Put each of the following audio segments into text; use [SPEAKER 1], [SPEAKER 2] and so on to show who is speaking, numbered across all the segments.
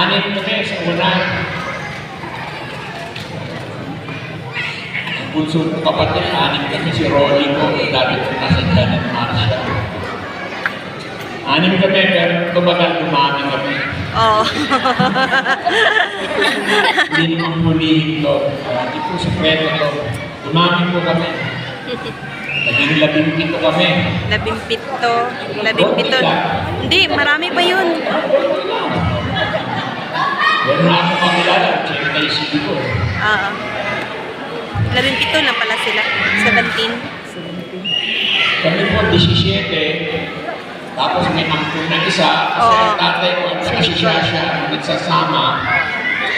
[SPEAKER 1] Anim kami sa una. Bunso ko kapatid, anim kami si Rolly ko, dati ko nasa Janet Marcia. Anim kami, pero tumagal dumami kami.
[SPEAKER 2] Oo.
[SPEAKER 1] Hindi naman hulihin ko. Hindi po sa kwento ko. Dumami po kami. Naging 17 kami.
[SPEAKER 2] 17. 17. Hindi, marami pa yun.
[SPEAKER 1] Meron na ako pangilala, check na isip ko.
[SPEAKER 2] Oo. 17 na pala sila. 17.
[SPEAKER 1] Kami po 17. Tapos may ampun na isa. Kasi ang tatay ko at saka si Shasha nagsasama.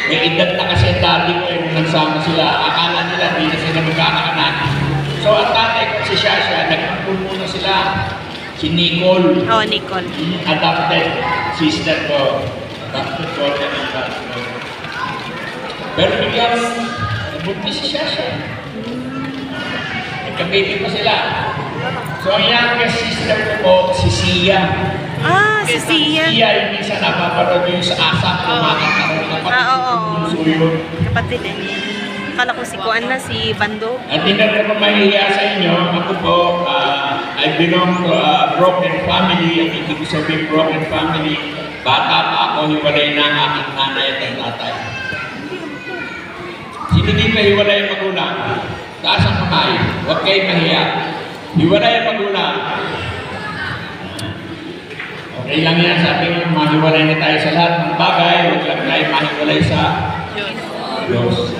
[SPEAKER 1] May edad na kasi ang daddy ko yung nagsama sila. Akala nila hindi na sila magkakaanak. So ang tatay ko at si Shasha, nag-ampun muna sila. Si Nicole.
[SPEAKER 2] Oh, Nicole.
[SPEAKER 1] Adopted sister ko. Adopted daughter ng tatay ko. Pero biglang nabuntis si Shasha. Nagka-baby pa sila. So ang youngest sister ko po, si Sia.
[SPEAKER 2] Ah, si Sia.
[SPEAKER 1] Sia yung minsan napaparod yung sa asap. Kumakakaroon ng kapatid.
[SPEAKER 2] Oo. Kapatid eh. Akala ko si Kuan na, si Bando.
[SPEAKER 1] At hindi ko mahihiya sa inyo. Ako po, I belong to a broken family. Ang ibig ko sabihin broken family. Bata pa ako, hiwalay na ang aking nanay at ang tatay. Sino di pa hiwalay ang magulang? Taas ang kamay. Huwag kayo mahiya. Hiwalay ang magulang. Okay lang yan. Sabi nga, mahiwalay na tayo sa lahat ng bagay. Huwag lang tayo mahiwalay sa Diyos.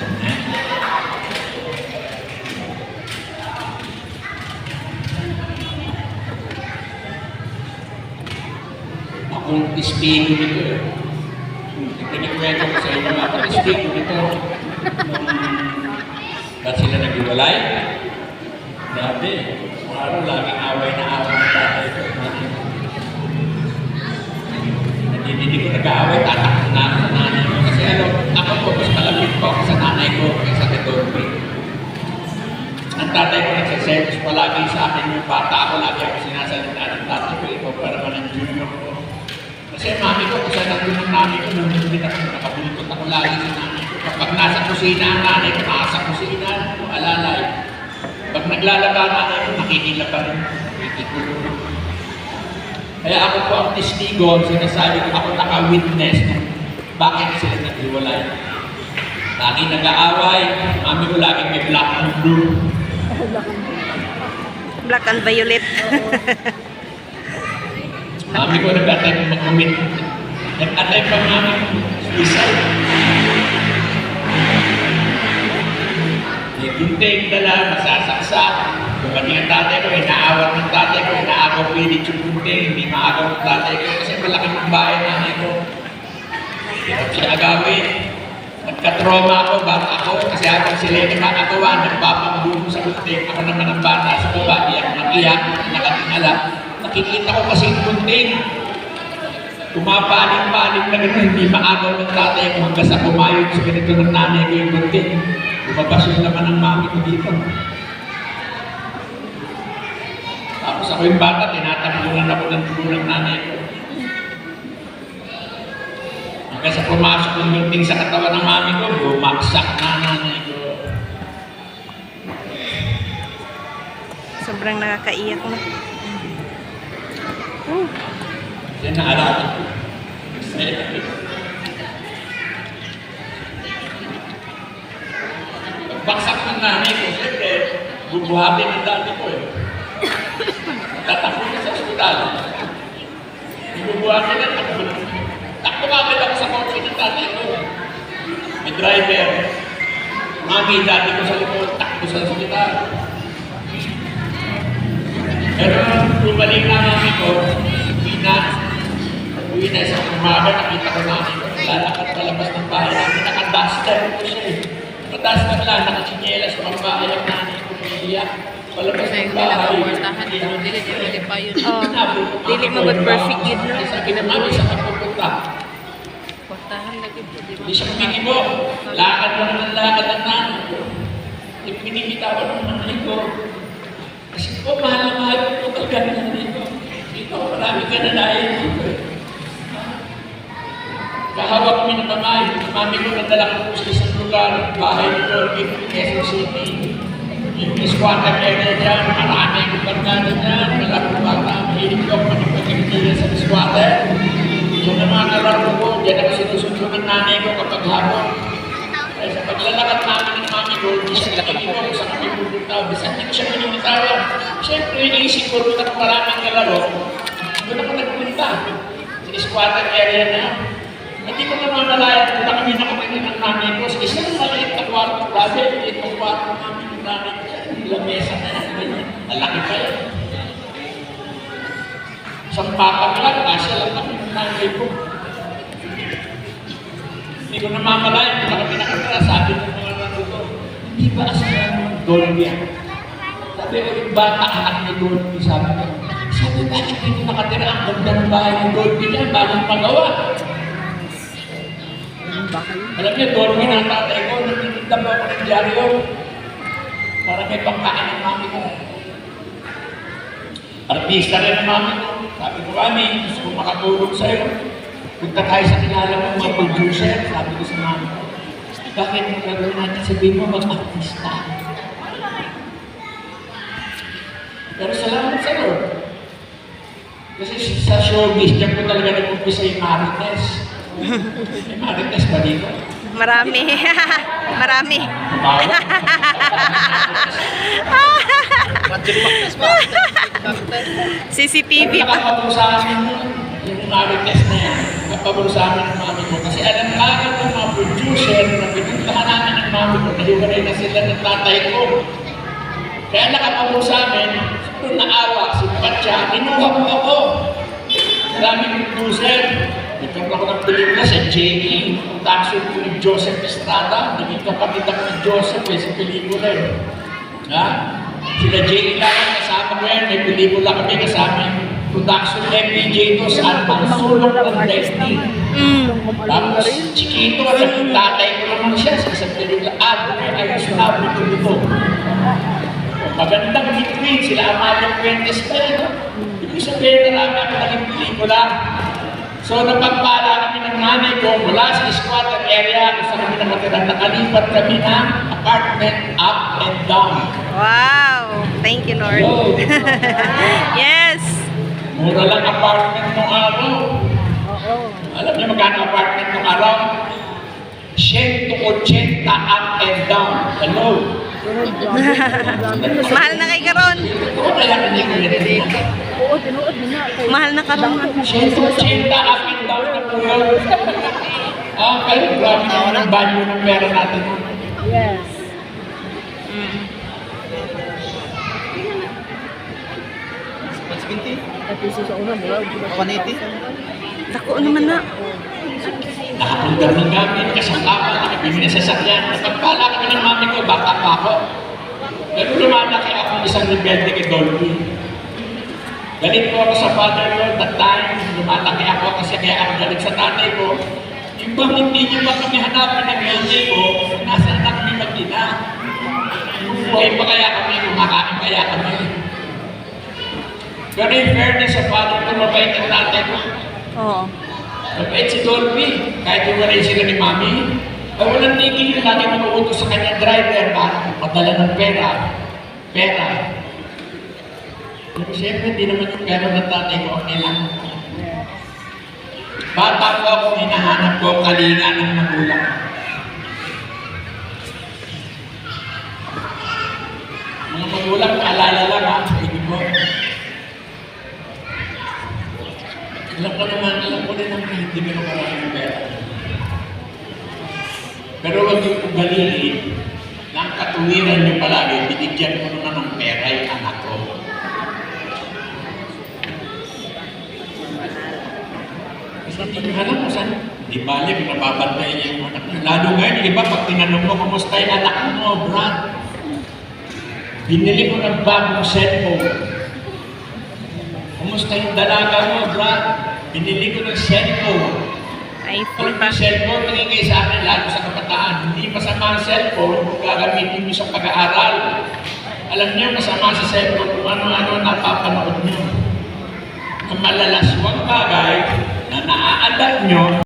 [SPEAKER 1] Akong testigo nito eh. Pinikwento ko sa inyo, ako testigo nito. Ba't sila nag-iwalay? Grabe. Araw laging away na away ng tatay ko. Hindi ko nag-aaway, tatakot na ako sa nanay ko. Kasi ano, ako po, mas malapit po ako sa nanay ko kaysa kay Dorothy. Ang tatay ko nagsaselos palagi sa akin yung bata ako. Lagi ako sinasalita ng tatay ko, ikaw para naman ang junior ko. Kasi mami ko, kung saan nandun ang nanay ko, nung hindi ako nakabulukot ako lagi sa nanay ko. Kapag nasa kusina ang nanay ko, nasa kusina, alalay. Pag naglalaba ang nanay ko, nakikila pa rin. Nakikikulong. Kaya ako po ang testigo, sinasabi ko, ako naka-witness kung bakit sila naghiwalay. Lagi nag-aaway, mami ko lagi may black and blue.
[SPEAKER 2] Black and violet.
[SPEAKER 1] Mami ko nag-atay ko mag-commit. Nag-atay pa mami ko, suicide. Gunting dala, masasaksak. Kumani ang tatay ko, inaawat ng tatay ko, inaagaw pilit yung gunting, hindi maagaw ng tatay ko kasi malaki ng bahay nanay ko. Hirap siya agawin. Nagka-trauma ako, baka ako, kasi habang sila yung nakakagawa, nagpapambuno sa gunting. Ako naman ang bata sa baba, iyak ng iyak, nakatingala. Nakikita ko kasi yung gunting. Tumapaling-paling na gano'n, hindi maagaw ng tatay ko hanggang sa pumayod sa ganito ng nanay ko yung gunting. Lumabas yung naman ng mami ko dito. Tapos ako yung bata, tinatambunan ako ng dulo ng nanay ko. Hanggang sa pumasok ng gunting sa katawan ng mami ko, bumaksak na nanay ko.
[SPEAKER 2] Sobrang nakakaiyak na.
[SPEAKER 1] Yan naalala ko. Pagbaksak ng nanay ko, siyempre, bubuhatin ng dati ko eh. Tatakbo ko sa ospital. Bubuhatin ng takbo. Takbo kapit ako sa kotse ng dati ko. May driver. Mami, dati ko sa likod, takbo sa ospital. Pero bumalik na mami ko, uwi na isang umaga, nakita ko namin ko, lalakad palabas ng bahay namin, naka-duster ko siya eh. Naka-duster lang, naka-chinelas ko ang bahay ang nanay ko, iiyak. Palabas ng bahay.
[SPEAKER 3] Dili pa yun.
[SPEAKER 2] Dili mo mag-perfect yun, no?
[SPEAKER 1] Sabi na mami, saan ka pupunta?
[SPEAKER 3] Portahan lagi po, di ba?
[SPEAKER 1] Hindi siya kumikibo. Lakad lang ng lakad ang nanay ko. Pinibitawan ng nanay ko. Kasi po, mahal na mahal ko talaga ng nanay ko. Dito, marami ka na dahil dito. Nagkakawa kami ng mami ko nadala ko sa isang lugar, bahay ko, Quezon City. Yung squatter area dyan, marami ang barkada dyan, malaking bata, mahilig ko manipagkakitilan sa squatter. Yung mga kalaro ko, dyan ako sinusunod ng nanay ko kapag hapon. Kaya sa paglalakad namin ng mami ko, hindi siya nakinig ko kung saan kami pupunta, bisan hindi siya pinimitawa. Siyempre, iniisip ko doon at maraming kalaro, doon ako nagpunta. Sa squatter area na yun. Hindi ko namamalayan kung kami nakatingin ng nanay ko sa isang maliit na kwarto, grabe, maliit na kwarto namin ng nanay ko. Ilang mesa na yan, ganyan. Malaki pa yan. Isang papa lang, kasya lang kami ng nanay ko. Hindi ko namamalayan kung kami nakatira, sabi ng mga nandito, hindi ba asahan mo ng Dolby? Sabi ko, yung bata, anak ni Dolby, sabi ko, bakit dito nakatira ang ganda ng bahay ni Dolby dyan, bagong pagawa? Alam niyo, Dolby ng tatay ko, nagtitinda mo ako ng dyaryo para may pangkain ng mami ko. Artista rin ang mami ko. Sabi ko, mami, gusto ko makatulong sa'yo. Punta tayo sa kilala mo, mga producer. Sabi ko sa mami ko, bakit mo gagawin natin sabihin mo mag-artista? Pero salamat sa Lord. Kasi sa showbiz, dyan ko talaga nag-umpisa yung Marites. May Marites ba dito?
[SPEAKER 2] Marami. Marami. CCTV pa.
[SPEAKER 1] Nakapabor sa amin yung Marites na yan. Nakapabor sa amin ng mami ko. Kasi alam agad ng mga producer na pinuntahan namin ng mami ko, nahiwalay na sila ng tatay ko. Kaya nakapabor sa amin, kung naawa, si Patya, kinuha mo ako. Maraming producer. Nagkaroon ako ng pelikula sa J.E. Production ko ni Joseph Estrada. Naging kapatid ako ni Joseph sa pelikula eh. Ha? Sila J.E. lang ang kasama ko yan. May pelikula kami kasama yung production MPJ to saan pang sulong ng Destiny. Tapos, Chiquito at yung tatay ko naman siya sa isang pelikula. Ayos na ako ito. Magandang between sila Amalia Fuentes pa yan. Ibig sabihin na namin ako naging pelikula. So, napagpala kami ng nanay ko mula sa squatter area kung saan kami nakatira. Nakalipat kami ng apartment up and down.
[SPEAKER 2] Wow! Thank you, Lord. Yes!
[SPEAKER 1] Mura lang apartment nung araw. Alam niyo magkano apartment nung araw? 180 up and down. Hello?
[SPEAKER 2] Mahal na kay Karon.
[SPEAKER 1] Oo, kaya hindi ko rin.
[SPEAKER 2] Mahal na Karon.
[SPEAKER 1] 180 up and down na po yun. Pero grabe naman ang banyo ng pera natin.
[SPEAKER 3] Yes.
[SPEAKER 2] Dako naman na.
[SPEAKER 1] Nakapunta ng gamit, kasangkapan, nakipimili sa sasakyan. Napagpala kami ng mami ko, bata pa ako. Pero lumalaki ako isang rebelde kay Dolby. Galit po ako sa father ko that time. Lumalaki ako kasi kaya ako galit sa tatay ko. Yung bang hindi niyo ba kami hanapin ng LJ ko, nasa anak kami mag-ina. Buhay pa kaya kami, kumakain kaya kami. Pero in fairness sa father ko, mabait ang tatay ko.
[SPEAKER 2] Oo.
[SPEAKER 1] Mabait si Dolby, kahit yung rin sila ni Mami, ay walang tigil yung lagi mag-uutos sa kanya driver para madala ng pera. Pero siyempre, hindi naman yung pera ng tatay ko ang kailangan ko. Bata ko ako, hinahanap ko ang kalinga ng magulang. Mga magulang, paalala lang ha, hindi mo. Alam ko rin ang hindi mo maraming pera. Pero huwag yung ugalili na ang katuwiran niyo palagi, binigyan mo naman ng pera yung anak ko. Kasi hindi nyo alam kung saan. Di bali, pinapabantay niya yung anak niyo. Lalo ngayon, iba, pag tinanong mo, kumusta yung anak mo, Brad? Binili ko ng bagong cellphone. Kumusta yung dalaga mo, Brad? Binili ko ng cellphone.
[SPEAKER 2] iPhone
[SPEAKER 1] Alam
[SPEAKER 2] pa.
[SPEAKER 1] yung cellphone, tingin sa akin, lalo sa kabataan. Hindi masama ang cellphone kung gagamitin nyo sa pag-aaral. Alam niyo, masama sa cellphone kung ano-ano napapanood nyo. Ang malalaswang bagay na naaalat nyo